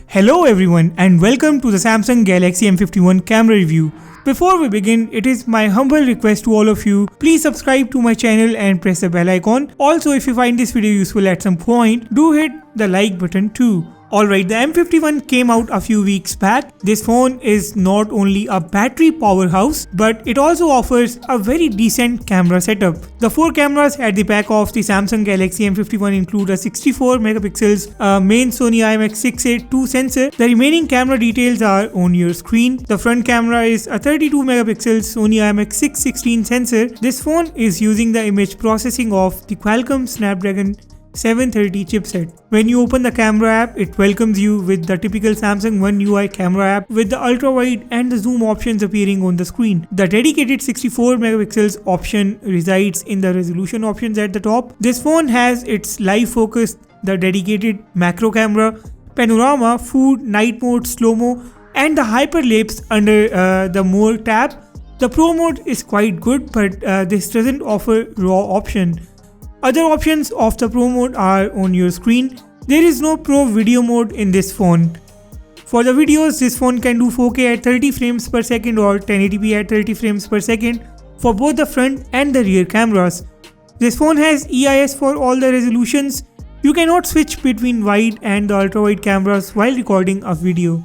Hello everyone and welcome to the Samsung Galaxy M51 camera review. Before we begin, it is my humble request to all of you, please subscribe to my channel and press the bell icon. Also, if you find this video useful at some point, do hit the like button too. Alright, the M51 came out a few weeks back. This phone is not only a battery powerhouse, but it also offers a very decent camera setup. The 4 cameras at the back of the Samsung Galaxy M51 include a 64 megapixels main Sony IMX682 sensor. The remaining camera details are on your screen. The front camera is a 32 megapixels Sony IMX616 sensor. This phone is using the image processing of the Qualcomm Snapdragon 730 chipset. When you open the camera app, it welcomes you with the typical Samsung One UI camera app with the ultrawide and the zoom options appearing on the screen. The dedicated 64 megapixels option resides in the resolution options at the top. This phone has its live focus, the dedicated macro camera, panorama, food, night mode, slow-mo, and the hyperlapse under the more tab. The Pro mode is quite good, but this doesn't offer RAW option. Other options of the Pro mode are on your screen. There is no Pro video mode in this phone. For the videos, this phone can do 4K at 30 frames per second or 1080p at 30 frames per second for both the front and the rear cameras. This phone has EIS for all the resolutions. You cannot switch between wide and the ultra-wide cameras while recording a video.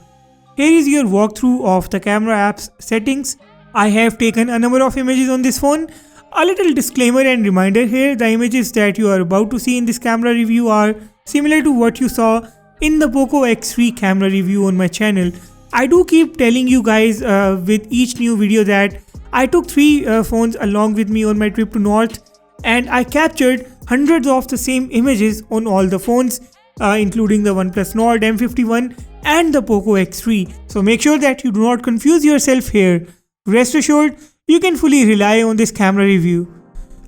Here is your walkthrough of the camera app's settings. I have taken a number of images on this phone. A little disclaimer and reminder here, the images that you are about to see in this camera review are similar to what you saw in the Poco X3 camera review on my channel. I do keep telling you guys with each new video that I took 3 phones along with me on my trip to North, and I captured hundreds of the same images on all the phones including the OnePlus Nord, M51 and the Poco X3. So make sure that you do not confuse yourself here. Rest assured, you can fully rely on this camera review.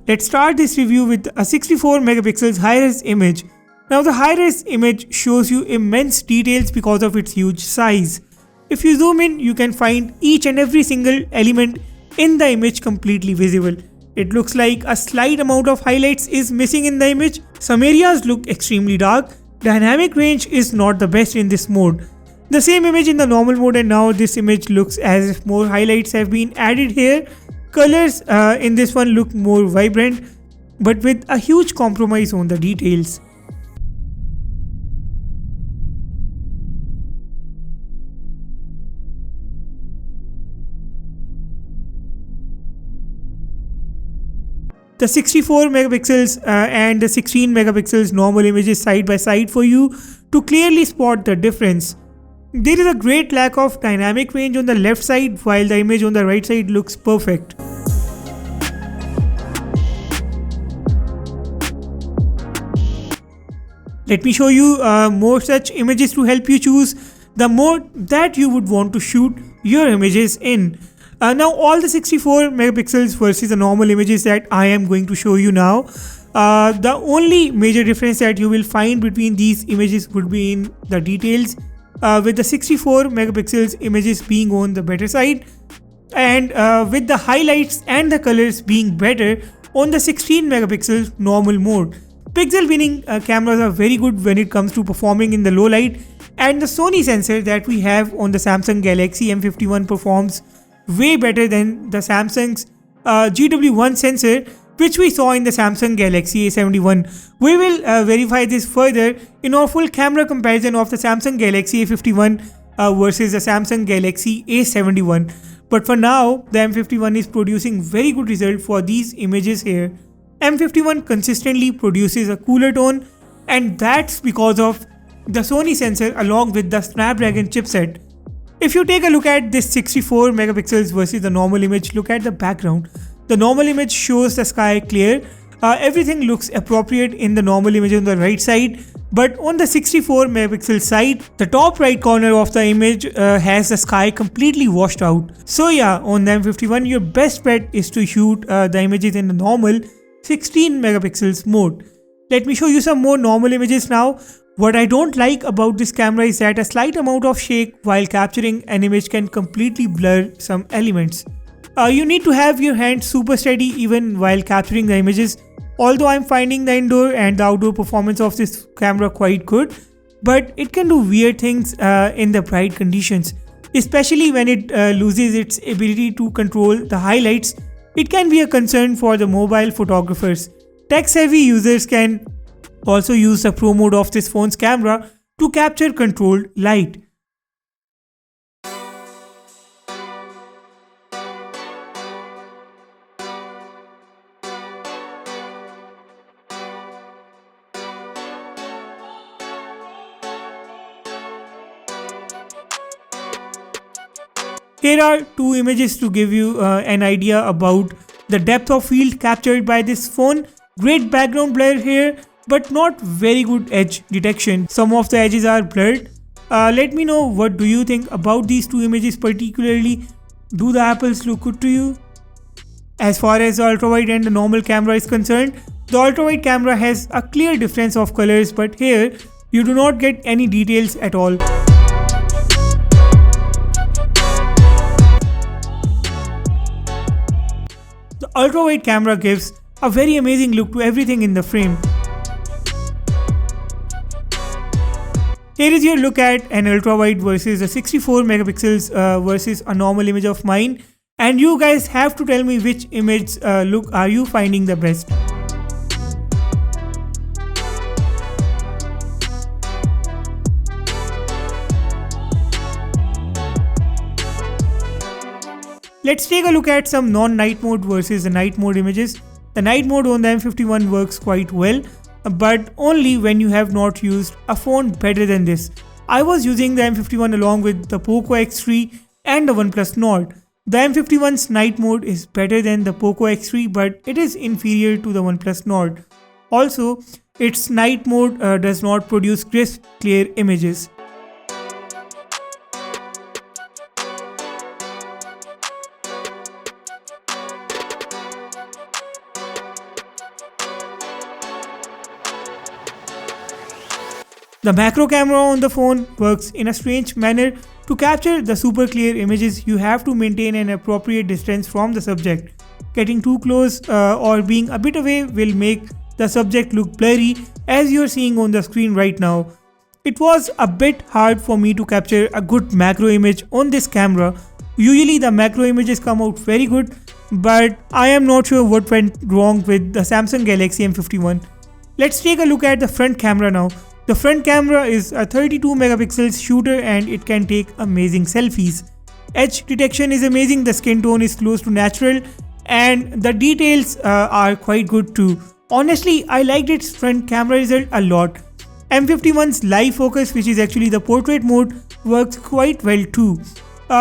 Let's start this review with a 64 megapixels high-res image. Now the high-res image shows you immense details because of its huge size. If you zoom in, you can find each and every single element in the image completely visible. It looks like a slight amount of highlights is missing in the image. Some areas look extremely dark. Dynamic range is not the best in this mode. The same image in the normal mode, and now this image looks as if more highlights have been added here. Colors in this one look more vibrant, but with a huge compromise on the details. The 64 megapixels and the 16 megapixels normal images side by side for you to clearly spot the difference. There is a great lack of dynamic range on the left side, while the image on the right side looks perfect. Let me show you more such images to help you choose the mode that you would want to shoot your images in. Now all the 64 megapixels versus the normal images that I am going to show you now. The only major difference that you will find between these images would be in the details. With the 64 megapixels images being on the better side, and with the highlights and the colors being better on the 16 megapixels normal mode. Pixel winning cameras are very good when it comes to performing in the low light, and the Sony sensor that we have on the Samsung Galaxy M51 performs way better than the Samsung's GW1 sensor which we saw in the Samsung Galaxy A71. We will verify this further in our full camera comparison of the Samsung Galaxy A51 versus the Samsung Galaxy A71. But for now, the M51 is producing very good result for these images here. M51 consistently produces a cooler tone, and that's because of the Sony sensor along with the Snapdragon chipset. If you take a look at this 64 megapixels versus the normal image, look at the background. The normal image shows the sky clear. Everything looks appropriate in the normal image on the right side, but on the 64 megapixel side, the top right corner of the image has the sky completely washed out. So yeah, on the M51, your best bet is to shoot the images in the normal 16 megapixels mode. Let me show you some more normal images now. What I don't like about this camera is that a slight amount of shake while capturing an image can completely blur some elements. You need to have your hands super steady even while capturing the images. Although I'm finding the indoor and the outdoor performance of this camera quite good, but it can do weird things in the bright conditions, especially when it loses its ability to control the highlights. It can be a concern for the mobile photographers. Tech-savvy users can also use the Pro mode of this phone's camera to capture controlled light. Here are two images to give you an idea about the depth of field captured by this phone. Great background blur here, but not very good edge detection. Some of the edges are blurred. Let me know what do you think about these two images particularly. Do the apples look good to you? As far as the ultrawide and the normal camera is concerned, the ultrawide camera has a clear difference of colors, but here you do not get any details at all. The ultrawide camera gives a very amazing look to everything in the frame. Here is your look at an ultrawide versus a 64 megapixels versus a normal image of mine, and you guys have to tell me which image look are you finding the best. Let's take a look at some non-night mode versus the night mode images. The night mode on the M51 works quite well, but only when you have not used a phone better than this. I was using the M51 along with the Poco X3 and the OnePlus Nord. The M51's night mode is better than the Poco X3, but it is inferior to the OnePlus Nord. Also, its night mode does not produce crisp, clear images. The macro camera on the phone works in a strange manner. To capture the super clear images, you have to maintain an appropriate distance from the subject. Getting too close or being a bit away will make the subject look blurry, as you are seeing on the screen right now. It was a bit hard for me to capture a good macro image on this camera. Usually the macro images come out very good, but I am not sure what went wrong with the Samsung Galaxy M51. Let's take a look at the front camera now. The front camera is a 32 megapixels shooter and it can take amazing selfies. Edge detection is amazing, the skin tone is close to natural, and the details are quite good too. Honestly, I liked its front camera result a lot. M51's live focus, which is actually the portrait mode, works quite well too.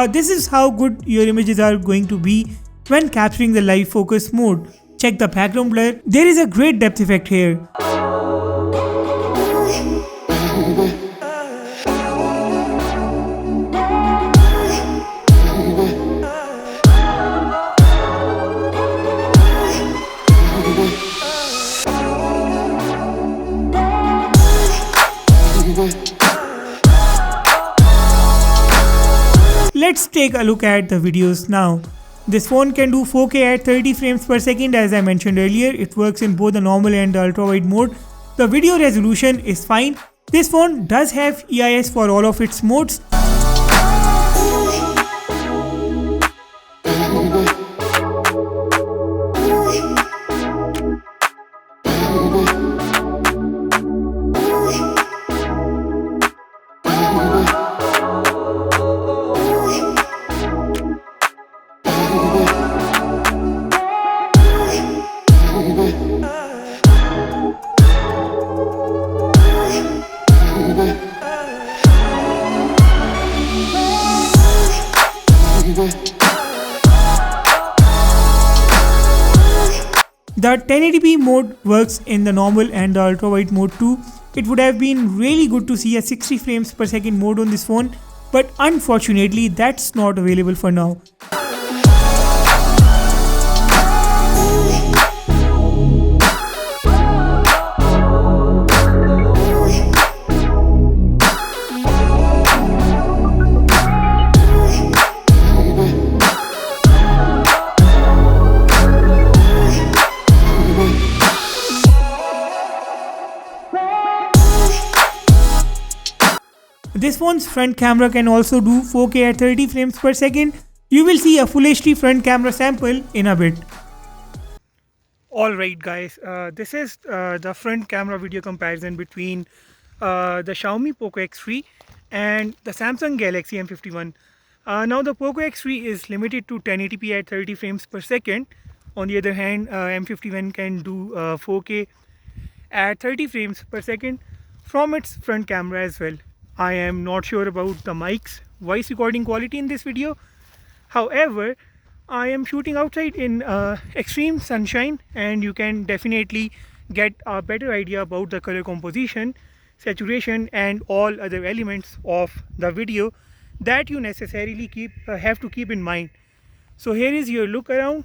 This is how good your images are going to be when capturing the live focus mode. Check the background blur. There is a great depth effect here. Let's take a look at the videos now. This phone can do 4K at 30 frames per second. As I mentioned earlier, it works in both the normal and the ultra-wide mode. The video resolution is fine. This phone does have EIS for all of its modes. The 1080p mode works in the normal and the ultra-wide mode too. It would have been really good to see a 60 frames per second mode on this phone, but unfortunately that's not available for now. phone's front camera can also do 4K at 30 frames per second. You will see a Full HD front camera sample in a bit. Alright guys, this is the front camera video comparison between the Xiaomi Poco X3 and the Samsung Galaxy M51. Now the Poco X3 is limited to 1080p at 30 frames per second. On the other hand, M51 can do 4K at 30 frames per second from its front camera as well. I am not sure about the mic's voice recording quality in this video. However, I am shooting outside in extreme sunshine, and you can definitely get a better idea about the color composition, saturation and all other elements of the video that you necessarily have to keep in mind. So here is your look around.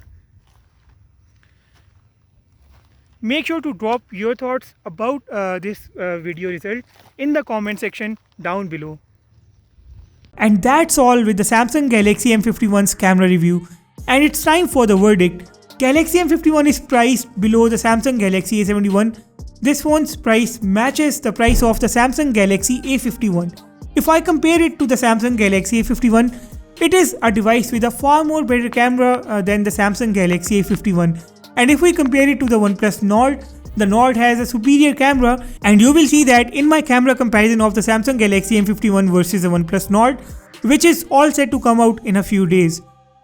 Make sure to drop your thoughts about this video result in the comment section down below. And that's all with the Samsung Galaxy M51's camera review. And it's time for the verdict. Galaxy M51 is priced below the Samsung Galaxy A71. This phone's price matches the price of the Samsung Galaxy A51. If I compare it to the Samsung Galaxy A51, it is a device with a far more better camera than the Samsung Galaxy A51. And if we compare it to the OnePlus Nord, the Nord has a superior camera, and you will see that in my camera comparison of the Samsung Galaxy M51 versus the OnePlus Nord, which is all set to come out in a few days.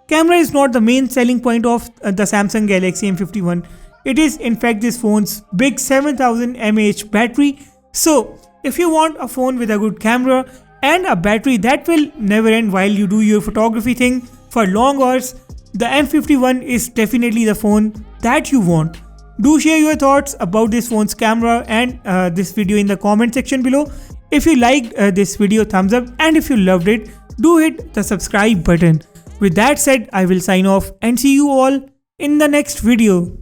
Camera is not the main selling point of the Samsung Galaxy M51. It is in fact this phone's big 7000 mAh battery. So if you want a phone with a good camera and a battery that will never end while you do your photography thing for long hours, the M51 is definitely the phone that you want. Do share your thoughts about this phone's camera and this video in the comment section below. If you liked this video, thumbs up, and if you loved it, do hit the subscribe button. With that said, I will sign off and see you all in the next video.